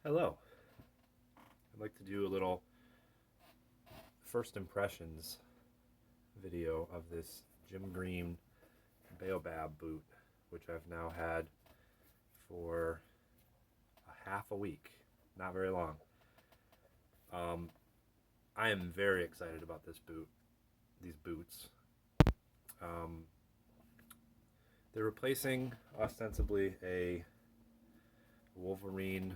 Hello. I'd like to do a little first impressions video of this Green Baobab boot, which I've now had for a half a week. Not very long. Um, I am very excited about these boots. Um, they're replacing ostensibly a Wolverine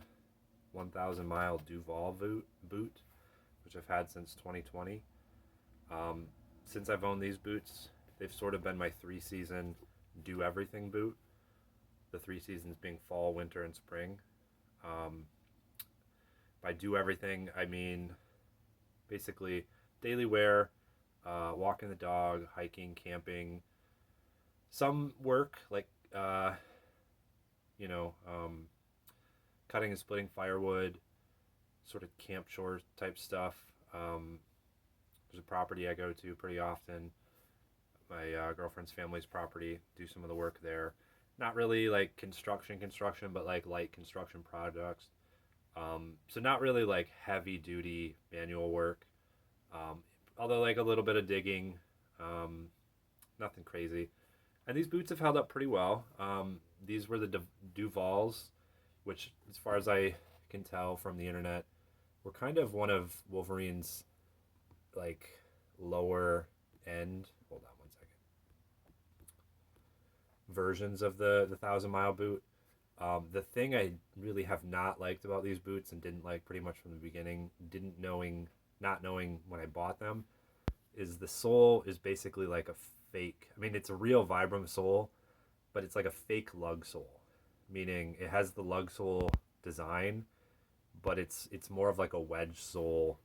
1,000 mile Duval boot, which I've had since 2020. Um, since I've owned these boots, they've sort of been my 3 season do everything boot. The 3 seasons being fall, winter, and spring. Um, by do everything, I mean basically daily wear, walking the dog, hiking, camping, some work like you know, um, cutting and splitting firewood, sort of camp chore type stuff. Um, there's a property I go to pretty often, my girlfriend's family's property, do some of the work there. Not really like construction, but like light construction projects. So not really like heavy duty manual work. Um, Although like a little bit of digging, um, nothing crazy. And these boots have held up pretty well. These were the Duvals, which, as far as I can tell from the internet, were kind of one of Wolverine's like lower end. Hold on one second. Versions of the 1,000 mile boot. The thing I really have not liked about these boots and didn't like pretty much from the beginning, not knowing when I bought them, is the sole is basically like a fake. I mean, it's a real Vibram sole, but it's like a fake lug sole, meaning it has the lug sole design, but it's more of like a wedge sole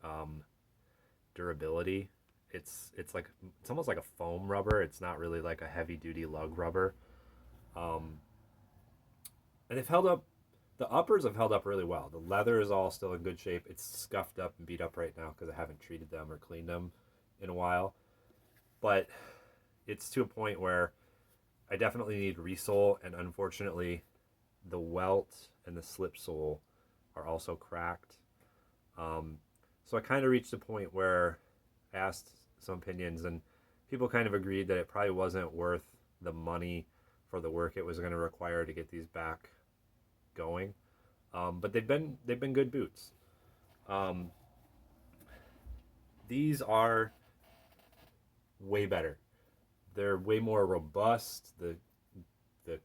um, durability. It's almost like a foam rubber. It's not really like a heavy duty lug rubber. Um, and they've held up. The uppers have held up really well. The leather is all still in good shape. It's scuffed up and beat up right now because I haven't treated them or cleaned them in a while. But it's to a point where I definitely need resole, and unfortunately, the welt and the slip sole are also cracked. Um, so I kind of reached a point where I asked some opinions, and people kind of agreed that it probably wasn't worth the money for the work it was going to require to get these back going. But they've been good boots. Um, these are way better. They're way more robust. The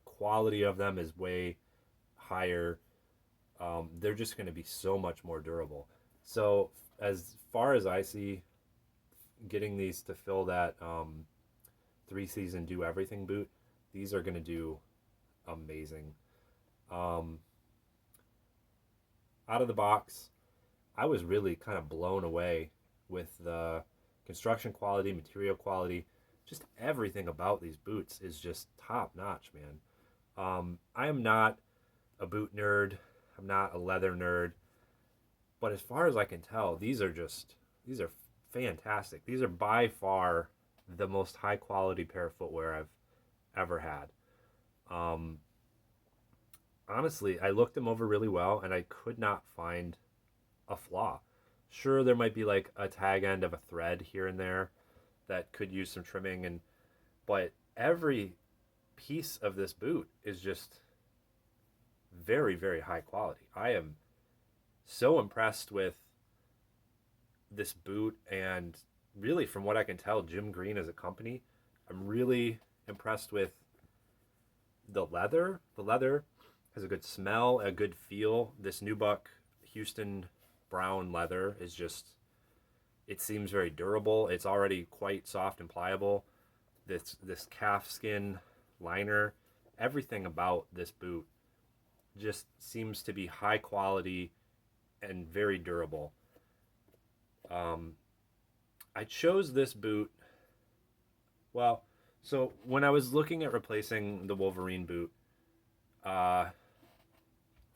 quality of them is way higher. They're just going to be so much more durable. So as far as I see, getting these to fill that 3 season do everything boot, these are going to do amazing. Um, Out of the box, I was really kind of blown away with the construction quality, material quality, just everything about these boots is just top notch, man. I am not a boot nerd. I'm not a leather nerd. But as far as I can tell, these are fantastic. These are by far the most high quality pair of footwear I've ever had. Um, Honestly, I looked them over really well and I could not find a flaw. Sure, there might be like a tag end of a thread here and there that could use some trimming, and but every piece of this boot is just very, very high quality. I am so impressed with this boot, and really, from what I can tell, Jim Green as a company, I'm really impressed with the leather. The leather has a good smell, a good feel. This Nubuck Houston brown leather is just, it seems very durable. It's already quite soft and pliable. This calf skin liner, everything about this boot just seems to be high quality and very durable. Um, I chose this boot. Well, so when I was looking at replacing the Wolverine boot, uh,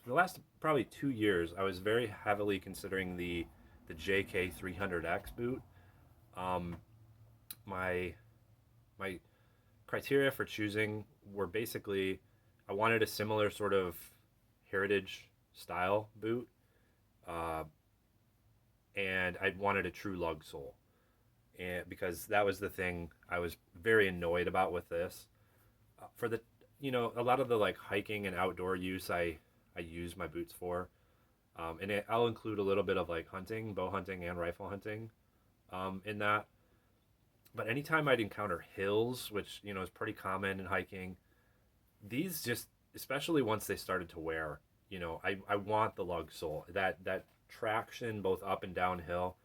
for the last probably 2 years, I was very heavily considering the JK 300X boot. Um, my my criteria for choosing were basically, I wanted a similar sort of heritage style boot, uh, and I wanted a true lug sole, and because that was the thing I was very annoyed about with this. For the a lot of the like hiking and outdoor use, I use my boots for, and I'll include a little bit of like hunting, bow hunting, and rifle hunting, in that. But anytime I'd encounter hills, which is pretty common in hiking, these just, especially once they started to wear, I want the lug sole. That traction both up and downhill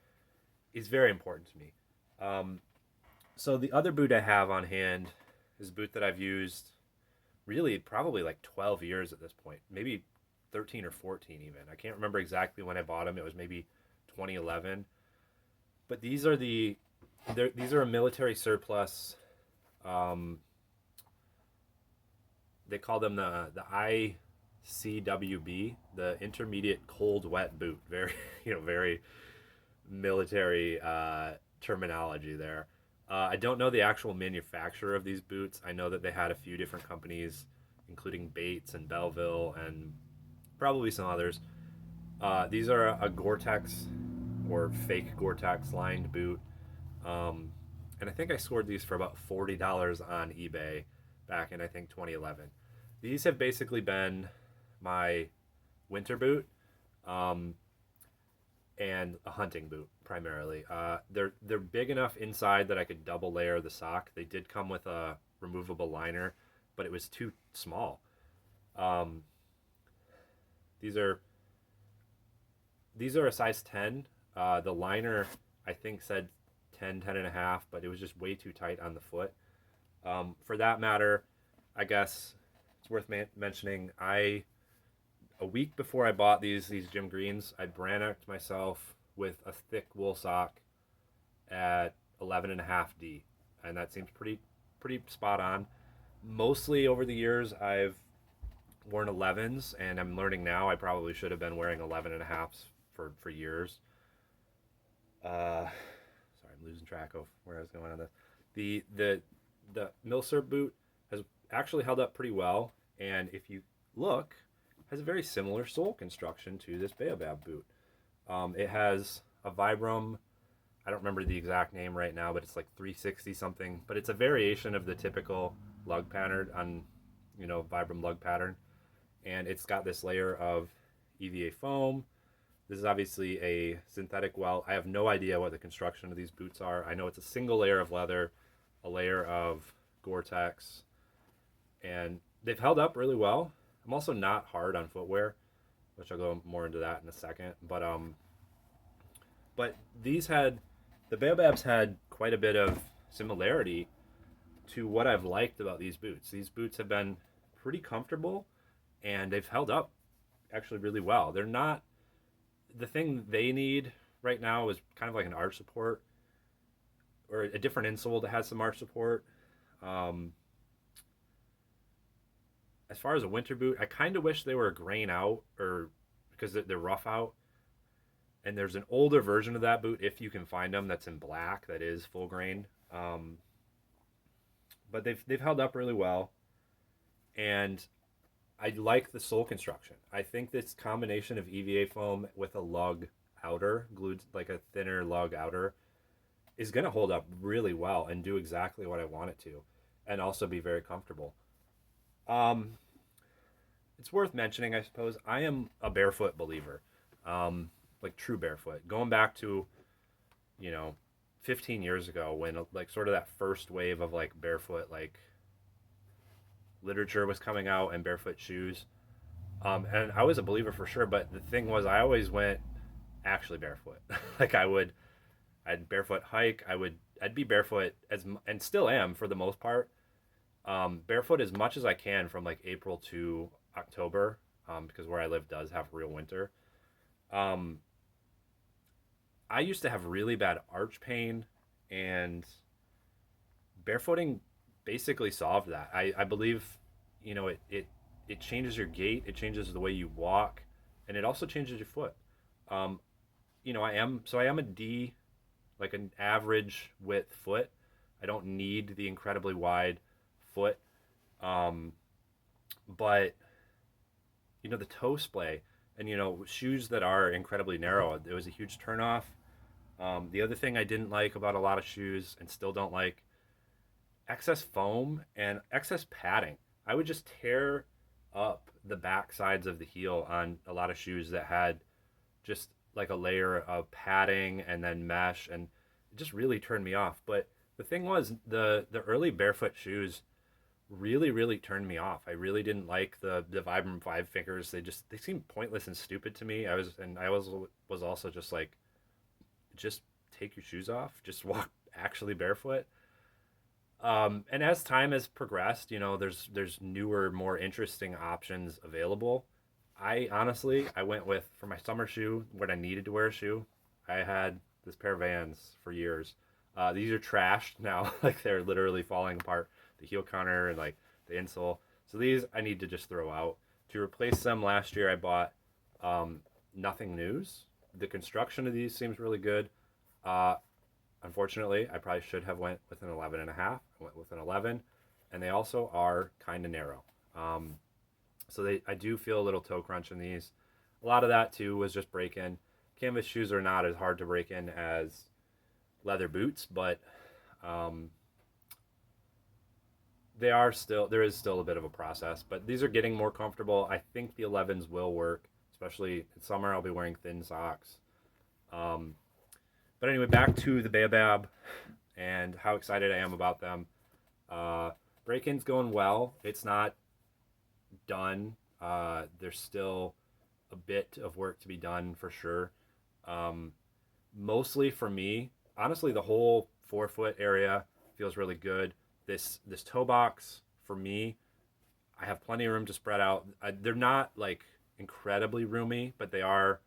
is very important to me. Um, so the other boot I have on hand is a boot that I've used really probably like 12 years at this point, maybe 13 or 14 even. I can't remember exactly when I bought them. It was maybe 2011. But these are a military surplus. Um, they call them the ICWB, the intermediate cold wet boot. Very very military terminology there. I don't know the actual manufacturer of these boots. I know that they had a few different companies, including Bates and Belleville and probably some others. These are a Gore-Tex or fake Gore-Tex lined boot. Um, and I think I scored these for about $40 on eBay back in, I think, 2011. These have basically been my winter boot, um, and a hunting boot primarily. They're big enough inside that I could double layer the sock. They did come with a removable liner, but it was too small. Um, these are these are a size 10. The liner I think said 10, 10 and a half, but it was just way too tight on the foot. For that matter, I guess it's worth mentioning. A week before I bought these Jim Greens, I brand myself with a thick wool sock at 11 and a half D, and that seems pretty spot on. Mostly over the years, I've worn 11s, and I'm learning now I probably should have been wearing 11 and a halfs for years. Sorry, I'm losing track of where I was going on this. The Milsurp boot has actually held up pretty well, and if you look, has a very similar sole construction to this Baobab boot. It has a Vibram. I don't remember the exact name right now, but it's like 360 something. But it's a variation of the typical lug pattern on, Vibram lug pattern, and it's got this layer of EVA foam. This is obviously a synthetic welt. I have no idea what the construction of these boots are. I know it's a single layer of leather, a layer of Gore-Tex, and they've held up really well. I'm also not hard on footwear, which I'll go more into that in a second. But the Baobabs had quite a bit of similarity to what I've liked about these boots. These boots have been pretty comfortable, and they've held up actually really well. They're not the thing they need right now is kind of like an arch support or a different insole that has some arch support. Um, as far as a winter boot, I kind of wish they were grain out or because they're rough out. And there's an older version of that boot if you can find them that's in black that is full grain. But they've held up really well, and I like the sole construction. I think this combination of EVA foam with a lug outer, glued like a thinner lug outer, is going to hold up really well and do exactly what I want it to, and also be very comfortable. Um, it's worth mentioning, I suppose, I am a barefoot believer, like true barefoot. Going back to, you know, 15 years ago when like sort of that first wave of like barefoot like literature was coming out and barefoot shoes. And I was a believer for sure, but the thing was I always went actually barefoot. Like I'd barefoot hike. I'd be barefoot and still am for the most part. Barefoot as much as I can from like April to October, because where I live does have real winter. Um, I used to have really bad arch pain, and barefooting basically solved that. I believe, it changes your gait, it changes the way you walk, and it also changes your foot. Um, I am a D, like an average width foot. I don't need the incredibly wide foot. Um, but the toe splay, And shoes that are incredibly narrow, it was a huge turnoff. The other thing I didn't like about a lot of shoes and still don't like, excess foam and excess padding. I would just tear up the back sides of the heel on a lot of shoes that had just like a layer of padding and then mesh, and it just really turned me off. But the thing was, the early barefoot shoes really turned me off. I really didn't like the Vibram Five Fingers. They seemed pointless and stupid to me. I was also just like, just take your shoes off, just walk actually barefoot. And as time has progressed, there's newer, more interesting options available. I went with, for my summer shoe when I needed to wear a shoe. I had this pair of Vans for years. These are trashed now, like they're literally falling apart. The heel counter and like the insole. So these I need to just throw out. To replace them, last year I bought Nothing News. The construction of these seems really good. Uh, Unfortunately, I probably should have went with an 11 and a half. I went with an 11, and they also are kind of narrow. I do feel a little toe crunch in these. A lot of that too was just break in. Canvas shoes are not as hard to break in as leather boots, but um, there is still a bit of a process. But these are getting more comfortable. I think the 11s will work, especially in summer. I'll be wearing thin socks. Um, But anyway, back to the Baobab and how excited I am about them. Uh, Break-in's going well. It's not done. There's still a bit of work to be done for sure. Um, Mostly for me, honestly, the whole forefoot area feels really good. This toe box for me, I have plenty of room to spread out. They're not like incredibly roomy, but they are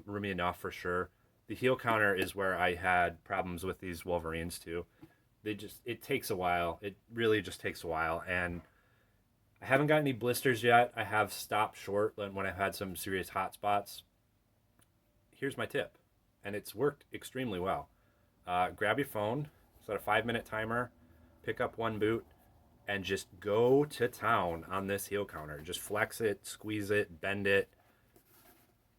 roomy enough for sure. The heel counter is where I had problems with these Wolverines too. It takes a while. It really just takes a while, and I haven't got any blisters yet. I have stopped short when I've had some serious hot spots. Here's my tip, and it's worked extremely well. Grab your phone, set a 5-minute timer, pick up one boot, and just go to town on this heel counter. Just flex it, squeeze it, bend it,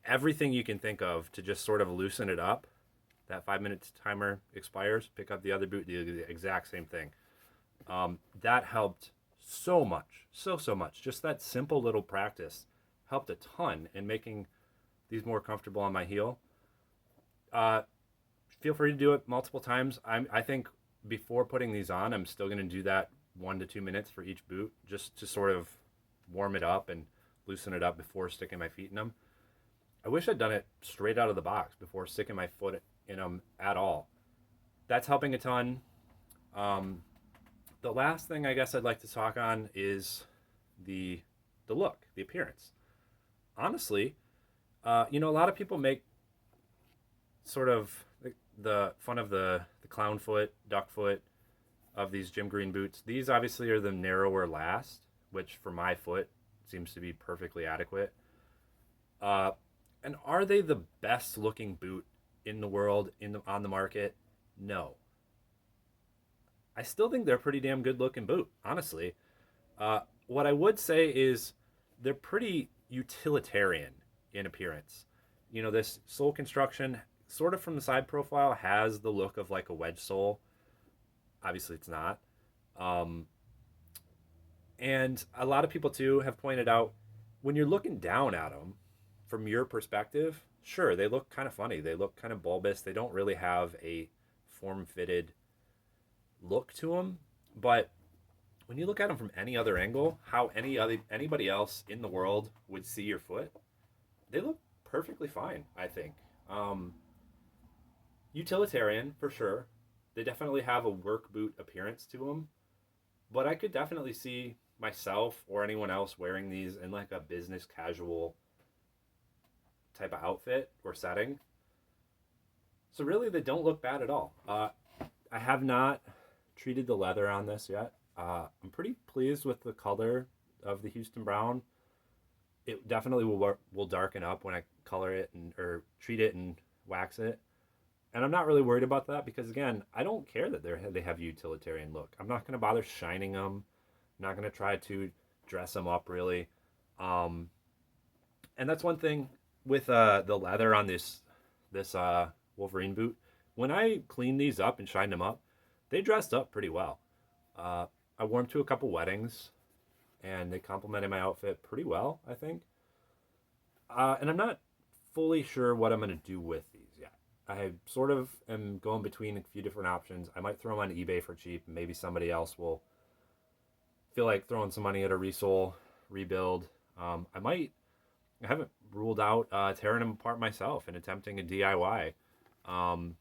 everything you can think of to just sort of loosen it up. That 5-minute timer expires, pick up the other boot, do the exact same thing. That helped so much, so much. Just that simple little practice helped a ton in making these more comfortable on my heel. Uh, Feel free to do it multiple times. I think before putting these on, I'm still going to do that 1 to 2 minutes for each boot, just to sort of warm it up and loosen it up before sticking my feet in them. I wish I'd done it straight out of the box before sticking my foot in them at all. That's helping a ton. Um, the last thing I guess I'd like to talk on is the look, the appearance. Honestly, a lot of people make sort of the fun of the clown foot, duck foot of these Jim Green boots. These obviously are the narrower last, which for my foot seems to be perfectly adequate. Uh, and are they the best looking boot in the world on the market? No. I still think they're a pretty damn good looking boot, honestly. What I would say is they're pretty utilitarian in appearance. This sole construction, sort of from the side profile, has the look of like a wedge sole. Obviously, it's not. Um, and a lot of people too have pointed out, when you're looking down at them from your perspective, sure, they look kind of funny. They look kind of bulbous. They don't really have a form-fitted look to them. But when you look at them from any other angle, how anybody else in the world would see your foot, they look perfectly fine, I think. Utilitarian for sure. They definitely have a work boot appearance to them, but I could definitely see myself or anyone else wearing these in like a business casual type of outfit or setting. So really, they don't look bad at all. I have not treated the leather on this yet. I'm pretty pleased with the color of the Houston Brown. It definitely will darken up when I color it or treat it and wax it. And I'm not really worried about that because, again, I don't care that they have a utilitarian look. I'm not going to bother shining them. I'm not going to try to dress them up really. And that's one thing with the leather on this Wolverine boot. When I cleaned these up and shined them up, they dressed up pretty well. Uh, I wore them to a couple weddings, and they complemented my outfit pretty well, I think. And I'm not fully sure what I'm going to do with these yet. I sort of am going between a few different options. I might throw them on eBay for cheap, and maybe somebody else will feel like throwing some money at a resole, rebuild. I haven't ruled out tearing them apart myself and attempting a DIY. Um,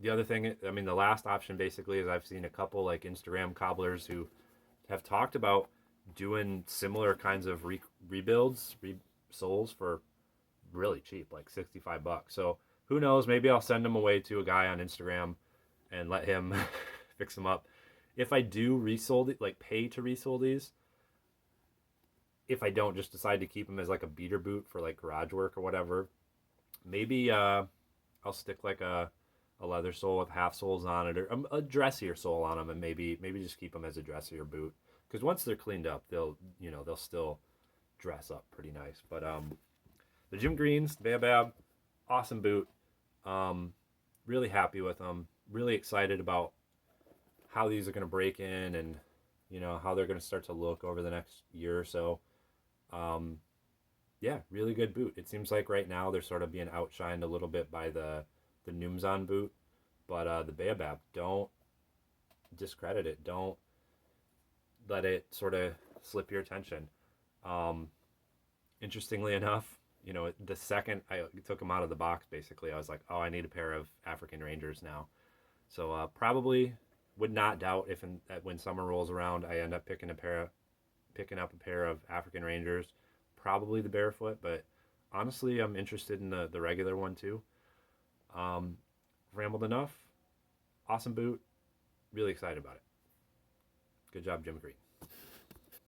the other thing, I mean, the last option basically is I've seen a couple like Instagram cobblers who have talked about doing similar kinds of rebuilds, soles for really cheap, like 65 bucks. So who knows? Maybe I'll send them away to a guy on Instagram and let him fix them up. If I do resole, like pay to resole these, if I don't just decide to keep them as like a beater boot for like garage work or whatever, maybe I'll stick like a leather sole with half soles on it or a dressier sole on them, and maybe just keep them as a dressier boot. Because once they're cleaned up, they'll still dress up pretty nice. But the Jim Greens, the Baobab, awesome boot. Um, really happy with them. Really excited about how these are going to break in and how they're going to start to look over the next year or so. Um, yeah, really good boot. It seems like right now they're sort of being outshined a little bit by the Numzon boot, but the Baobab, don't discredit it. Don't let it sort of slip your attention. Um, Interestingly enough, the second I took them out of the box, basically, I was like, oh, I need a pair of African Rangers now. So probably would not doubt if when summer rolls around, I end up picking up a pair of African Rangers, probably the barefoot, but honestly, I'm interested in the regular one too. Um, Rambled enough. Awesome boot. Really excited about it. Good job, Jim Green.